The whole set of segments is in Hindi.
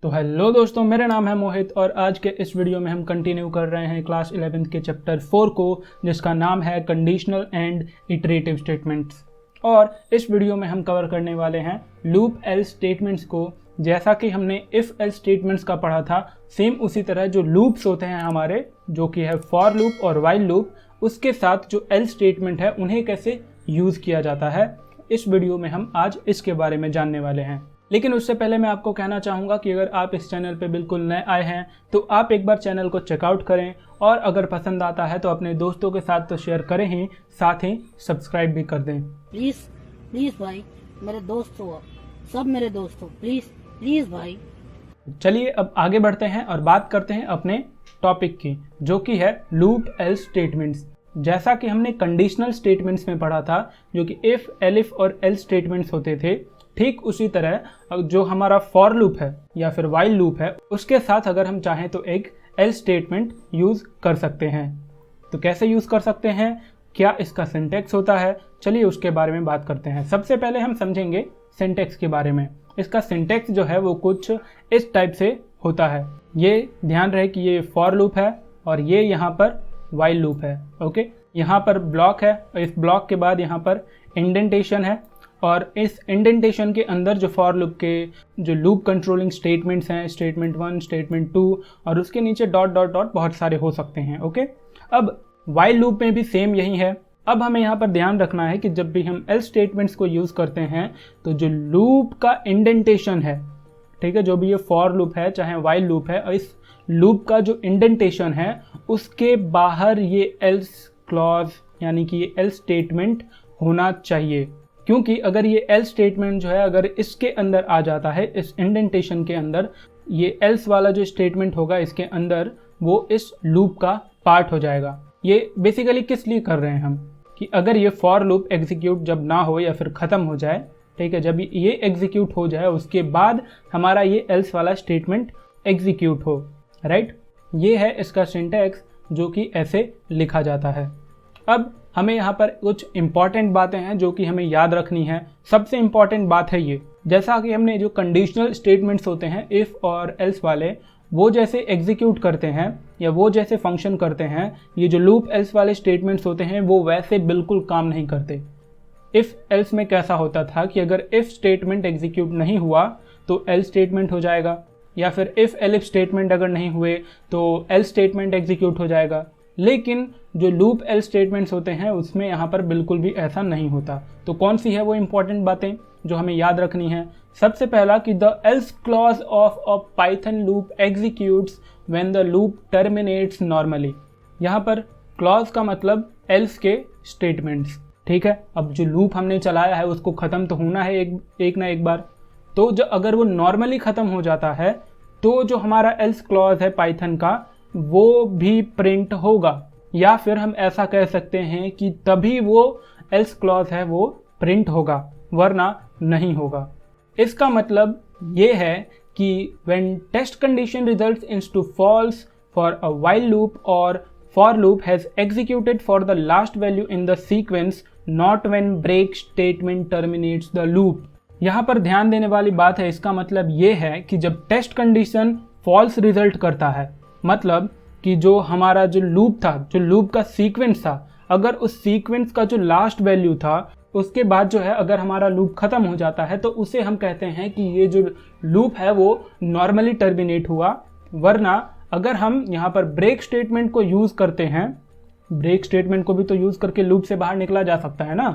तो हेलो दोस्तों, मेरा नाम है मोहित और आज के इस वीडियो में हम कंटिन्यू कर रहे हैं क्लास 11th के चैप्टर 4 को, जिसका नाम है कंडीशनल एंड इटरेटिव स्टेटमेंट्स। और इस वीडियो में हम कवर करने वाले हैं लूप एल्स स्टेटमेंट्स को। जैसा कि हमने इफ़ एल्स स्टेटमेंट्स का पढ़ा था, सेम उसी तरह जो लूप्स होते हैं हमारे, जो कि है फॉर लूप और वाइल लूप, उसके साथ जो एल्स स्टेटमेंट है उन्हें कैसे यूज़ किया जाता है, इस वीडियो में हम आज इसके बारे में जानने वाले हैं। लेकिन उससे पहले मैं आपको कहना चाहूँगा कि अगर आप इस चैनल पे बिल्कुल नए आए हैं तो आप एक बार चैनल को चेकआउट करें और अगर पसंद आता है तो अपने दोस्तों के साथ तो शेयर करें ही, साथ ही सब्सक्राइब भी कर दें। प्लीज भाई, मेरे दोस्त हो, सब मेरे दोस्त हो, प्लीज भाई। चलिए अब आगे बढ़ते हैं और बात करते हैं अपने टॉपिक की, जो कि है लूप एल्स स्टेटमेंट्स। जैसा कि हमने कंडीशनल स्टेटमेंट्स में पढ़ा था, जो कि इफ़, एलिफ और एल्स स्टेटमेंट्स होते थे, ठीक उसी तरह जो हमारा फॉर लूप है या फिर वाइल लूप है, उसके साथ अगर हम चाहें तो एक एल्स स्टेटमेंट यूज़ कर सकते हैं। तो कैसे यूज़ कर सकते हैं, क्या इसका सिंटैक्स होता है, चलिए उसके बारे में बात करते हैं। सबसे पहले हम समझेंगे सिंटैक्स के बारे में। इसका सिंटैक्स जो है वो कुछ इस टाइप से होता है। ये ध्यान रहे कि ये फॉर लूप है और ये यहाँ पर वाइल लूप है। ओके, यहाँ पर ब्लॉक है, इस ब्लॉक के बाद यहाँ पर इंडेंटेशन है और इस इंडेंटेशन के अंदर जो फॉर लूप के जो लूप कंट्रोलिंग स्टेटमेंट्स हैं, स्टेटमेंट 1, स्टेटमेंट 2 और उसके नीचे डॉट डॉट डॉट बहुत सारे हो सकते हैं। ओके, अब वाइल लूप में भी सेम यही है। अब हमें यहाँ पर ध्यान रखना है कि जब भी हम एल्स स्टेटमेंट्स को यूज़ करते हैं तो जो लूप का इंडेंटेशन है, ठीक है, जो भी ये फॉर लूप है चाहे वाइल लूप है, इस लूप का जो इंडेंटेशन है उसके बाहर ये एल्स क्लॉज यानी कि ये एल्स स्टेटमेंट होना चाहिए। क्योंकि अगर ये एल्स स्टेटमेंट जो है अगर इसके अंदर आ जाता है, इस इंडेंटेशन के अंदर, ये एल्स वाला जो स्टेटमेंट होगा इसके अंदर, वो इस लूप का पार्ट हो जाएगा। ये बेसिकली किस लिए कर रहे हैं हम, कि अगर ये फॉर लूप एग्जीक्यूट जब ना हो या फिर ख़त्म हो जाए, ठीक है, जब ये एग्जीक्यूट हो जाए उसके बाद हमारा ये एल्स वाला स्टेटमेंट एग्जीक्यूट हो, राइट। ये है इसका सिंटैक्स, जो कि ऐसे लिखा जाता है। अब हमें यहाँ पर कुछ इंपॉर्टेंट बातें हैं जो कि हमें याद रखनी है। सबसे इम्पॉर्टेंट बात है ये, जैसा कि हमने जो कंडीशनल स्टेटमेंट्स होते हैं इफ़ और एल्स वाले, वो जैसे एग्जीक्यूट करते हैं या वो जैसे फंक्शन करते हैं, ये जो लूप एल्स वाले स्टेटमेंट्स होते हैं वो वैसे बिल्कुल काम नहीं करते। इफ़ एल्स में कैसा होता था कि अगर इफ़ स्टेटमेंट एग्जीक्यूट नहीं हुआ तो एल्स स्टेटमेंट हो जाएगा, या फिर इफ़ एलिफ स्टेटमेंट अगर नहीं हुए तो एल्स स्टेटमेंट एग्जीक्यूट हो जाएगा। लेकिन जो लूप एल्स स्टेटमेंट्स होते हैं उसमें यहाँ पर बिल्कुल भी ऐसा नहीं होता। तो कौन सी है वो इंपॉर्टेंट बातें जो हमें याद रखनी है? सबसे पहला कि the L's clause of a Python loop executes when the loop terminates normally. यहाँ पर क्लॉज का मतलब एल्स के स्टेटमेंट्स, ठीक है। अब जो लूप हमने चलाया है उसको ख़त्म तो होना है एक ना एक बार। तो जो अगर वो नॉर्मली ख़त्म हो जाता है तो जो हमारा एल्स क्लॉज है पाइथन का वो भी प्रिंट होगा, या फिर हम ऐसा कह सकते हैं कि तभी वो एल्स क्लॉज है वो प्रिंट होगा, वरना नहीं होगा। इसका मतलब ये है कि when test condition results into false for a while loop or for loop has executed for the last value in the sequence, not when break statement terminates the loop। यहाँ पर ध्यान देने वाली बात है, इसका मतलब ये है कि जब टेस्ट कंडीशन फॉल्स रिजल्ट करता है, मतलब कि जो हमारा जो लूप था, जो लूप का सीक्वेंस था, अगर उस सीक्वेंस का जो लास्ट वैल्यू था उसके बाद जो है अगर हमारा लूप ख़त्म हो जाता है तो उसे हम कहते हैं कि ये जो लूप है वो नॉर्मली टर्मिनेट हुआ। वरना अगर हम यहाँ पर ब्रेक स्टेटमेंट को यूज़ करते हैं, ब्रेक स्टेटमेंट को भी तो यूज़ करके लूप से बाहर निकला जा सकता है ना,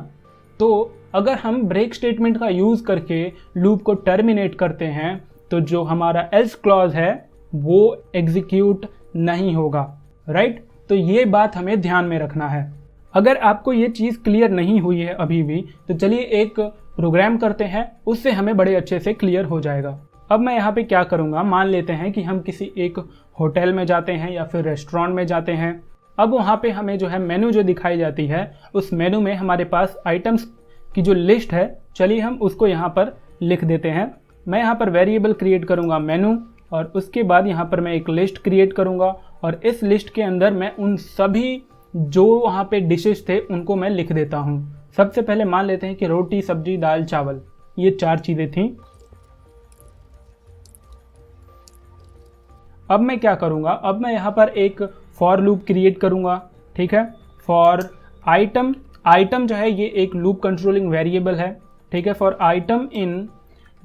तो अगर हम ब्रेक स्टेटमेंट का यूज़ करके लूप को टर्मिनेट करते हैं तो जो हमारा एल्स क्लॉज है वो एग्जीक्यूट नहीं होगा, राइट। तो ये बात हमें ध्यान में रखना है। अगर आपको ये चीज़ क्लियर नहीं हुई है अभी भी, तो चलिए एक प्रोग्राम करते हैं, उससे हमें बड़े अच्छे से क्लियर हो जाएगा। अब मैं यहाँ पे क्या करूँगा, मान लेते हैं कि हम किसी एक होटल में जाते हैं या फिर रेस्टोरेंट में जाते हैं। अब वहाँ पे हमें जो है मेनू जो दिखाई जाती है, उस मेनू में हमारे पास आइटम्स की जो लिस्ट है, चलिए हम उसको यहाँ पर लिख देते हैं। मैं यहाँ पर वेरिएबल क्रिएट करूँगा मेनू, और उसके बाद यहाँ पर मैं एक लिस्ट क्रिएट करूँगा और इस लिस्ट के अंदर मैं उन सभी जो वहाँ पे डिशेस थे उनको मैं लिख देता हूँ। सबसे पहले मान लेते हैं कि रोटी, सब्जी, दाल, चावल, ये 4 चीज़ें थीं। अब मैं क्या करूँगा, अब मैं यहाँ पर एक फॉर लूप क्रिएट करूँगा। ठीक है, फॉर आइटम, आइटम जो है ये एक लूप कंट्रोलिंग वेरिएबल है। ठीक है, फॉर आइटम इन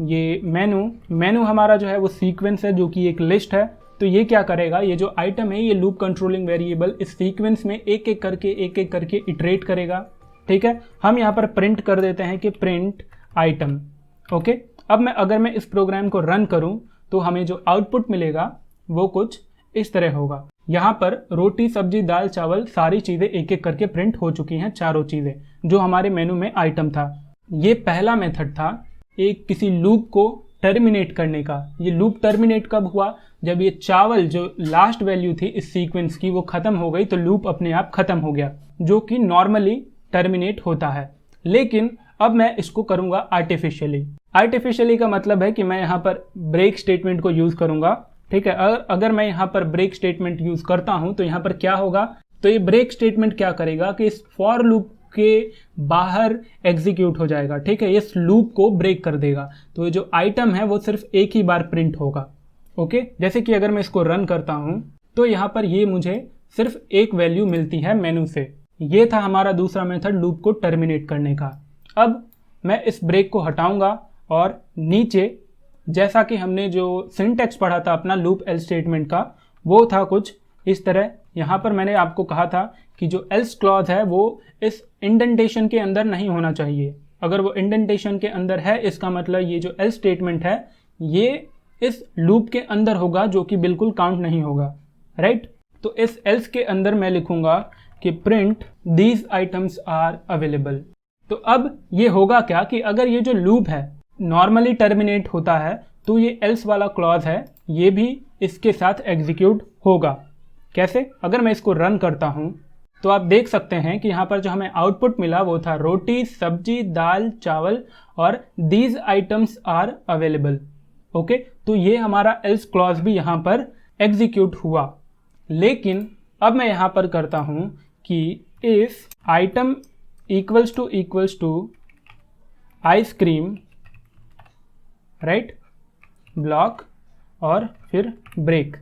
ये मेनू, मेनू हमारा जो है वो सीक्वेंस है जो कि एक लिस्ट है। तो ये क्या करेगा, ये जो आइटम है ये लूप कंट्रोलिंग वेरिएबल इस सीक्वेंस में एक एक करके इटरेट करेगा। ठीक है, हम यहाँ पर प्रिंट कर देते हैं कि प्रिंट आइटम। ओके, अब अगर मैं इस प्रोग्राम को रन करूँ तो हमें जो आउटपुट मिलेगा वो कुछ इस तरह होगा। यहाँ पर रोटी सब्जी दाल चावल सारी चीज़ें एक एक करके प्रिंट हो चुकी हैं, चारों चीज़ें जो हमारे मेनू में आइटम था। ये पहला मेथड था एक किसी लूप को टर्मिनेट करने का। ये लूप टर्मिनेट कब हुआ, जब ये चावल जो लास्ट वैल्यू थी इस सीक्वेंस की वो ख़त्म हो गई तो लूप अपने आप ख़त्म हो गया, जो कि नॉर्मली टर्मिनेट होता है। लेकिन अब मैं इसको करूँगा आर्टिफिशियली। आर्टिफिशियली का मतलब है कि मैं यहाँ पर ब्रेक स्टेटमेंट को यूज़ करूँगा। ठीक है, अगर मैं यहाँ पर ब्रेक स्टेटमेंट यूज़ करता हूँ तो यहाँ पर क्या होगा, तो ये ब्रेक स्टेटमेंट क्या करेगा कि इस फॉर लूप के बाहर एग्जीक्यूट हो जाएगा। ठीक है, इस लूप को ब्रेक कर देगा। तो ये जो आइटम है वो सिर्फ एक ही बार प्रिंट होगा। ओके, जैसे कि अगर मैं इसको रन करता हूँ तो यहाँ पर ये मुझे सिर्फ एक वैल्यू मिलती है मेनू से। ये था हमारा दूसरा मेथड लूप को टर्मिनेट करने का। अब मैं इस ब्रेक को हटाऊंगा और नीचे जैसा कि हमने जो सिंटैक्स पढ़ा था अपना लूप एल्स स्टेटमेंट का, वो था कुछ इस तरह। यहाँ पर मैंने आपको कहा था कि जो एल्स क्लॉज है वो इस इंडेंटेशन के अंदर नहीं होना चाहिए। अगर वो इंडेंटेशन के अंदर है इसका मतलब ये जो एल्स स्टेटमेंट है ये इस लूप के अंदर होगा, जो कि बिल्कुल काउंट नहीं होगा। राइट, तो इस एल्स के अंदर मैं लिखूंगा कि print these items are available. तो अब ये होगा क्या कि अगर ये जो लूप है नॉर्मली टर्मिनेट होता है तो ये एल्स वाला क्लॉज है ये भी इसके साथ एग्जीक्यूट होगा। कैसे, अगर मैं इसको रन करता हूँ तो आप देख सकते हैं कि यहाँ पर जो हमें आउटपुट मिला वो था रोटी सब्जी दाल चावल और these items are available. Okay, तो ये हमारा एल्स क्लॉज भी यहाँ पर एग्जीक्यूट हुआ। लेकिन अब मैं यहाँ पर करता हूँ कि if item equals to ice cream, right, block और फिर ब्रेक।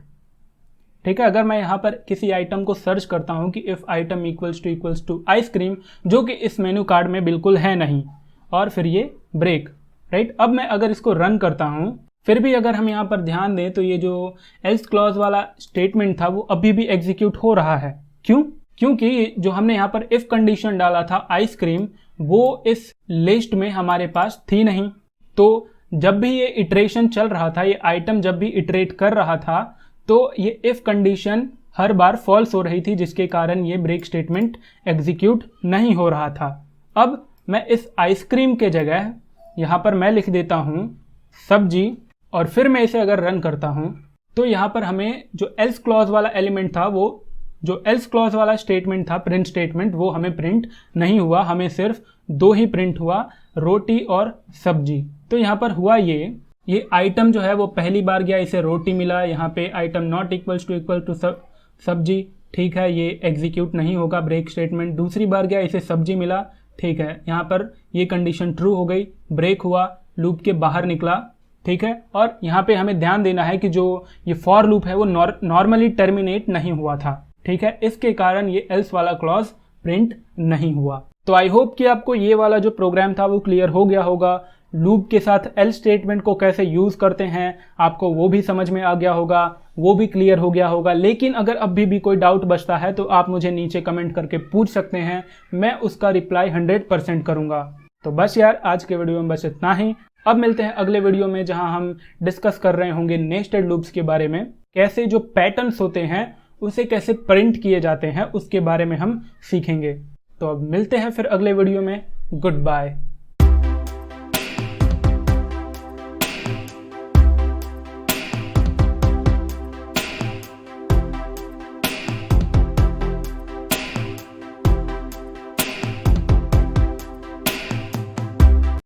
ठीक है, अगर मैं यहाँ पर किसी आइटम को सर्च करता हूँ कि if item equals to ice cream, जो कि इस मेनू कार्ड में बिल्कुल है नहीं, और फिर ये ब्रेक। राइट, अब मैं अगर इसको रन करता हूँ फिर भी अगर हम यहाँ पर ध्यान दें तो ये जो एल्स क्लॉज वाला स्टेटमेंट था वो अभी भी एग्जीक्यूट हो रहा है। क्यों, क्योंकि जो हमने यहाँ पर इफ़ कंडीशन डाला था आइसक्रीम वो इस लिस्ट में हमारे पास थी नहीं। तो जब भी ये इटरेशन चल रहा था, ये आइटम जब भी इटरेट कर रहा था तो ये इफ़ कंडीशन हर बार फॉल्स हो रही थी, जिसके कारण ये ब्रेक स्टेटमेंट एग्जीक्यूट नहीं हो रहा था। अब मैं इस आइसक्रीम के जगह यहाँ पर मैं लिख देता हूँ सब्जी, और फिर मैं इसे अगर रन करता हूँ तो यहाँ पर हमें जो एल्स क्लॉज वाला एलिमेंट था, वो जो एल्स क्लॉज वाला स्टेटमेंट था प्रिंट स्टेटमेंट, वो हमें प्रिंट नहीं हुआ। हमें सिर्फ दो ही प्रिंट हुआ, रोटी और सब्जी। तो यहाँ पर हुआ ये आइटम जो है वो पहली बार गया, इसे रोटी मिला, यहाँ पे आइटम नॉट इक्वल टू सब्जी। ठीक है, ये एग्जीक्यूट नहीं होगा ब्रेक स्टेटमेंट। दूसरी बार गया, इसे सब्जी मिला। ठीक है, यहाँ पर ये कंडीशन ट्रू हो गई, ब्रेक हुआ, लूप के बाहर निकला। ठीक है, और यहाँ पे हमें ध्यान देना है कि जो ये फॉर लूप है वो नॉर्मली टर्मिनेट नहीं हुआ था। ठीक है, इसके कारण ये एल्स वाला क्लॉज प्रिंट नहीं हुआ। तो आई होप कि आपको ये वाला जो प्रोग्राम था वो क्लियर हो गया होगा। लूप के साथ एल्स स्टेटमेंट को कैसे यूज़ करते हैं आपको वो भी समझ में आ गया होगा, वो भी क्लियर हो गया होगा। लेकिन अगर अभी भी कोई डाउट बचता है तो आप मुझे नीचे कमेंट करके पूछ सकते हैं, मैं उसका रिप्लाई 100% करूँगा। तो बस यार, आज के वीडियो में बस इतना ही। अब मिलते हैं अगले वीडियो में, जहां हम डिस्कस कर रहे होंगे नेस्टेड लूप्स के बारे में। कैसे जो पैटर्न्स होते हैं उसे कैसे प्रिंट किए जाते हैं उसके बारे में हम सीखेंगे। तो अब मिलते हैं फिर अगले वीडियो में। Good bye.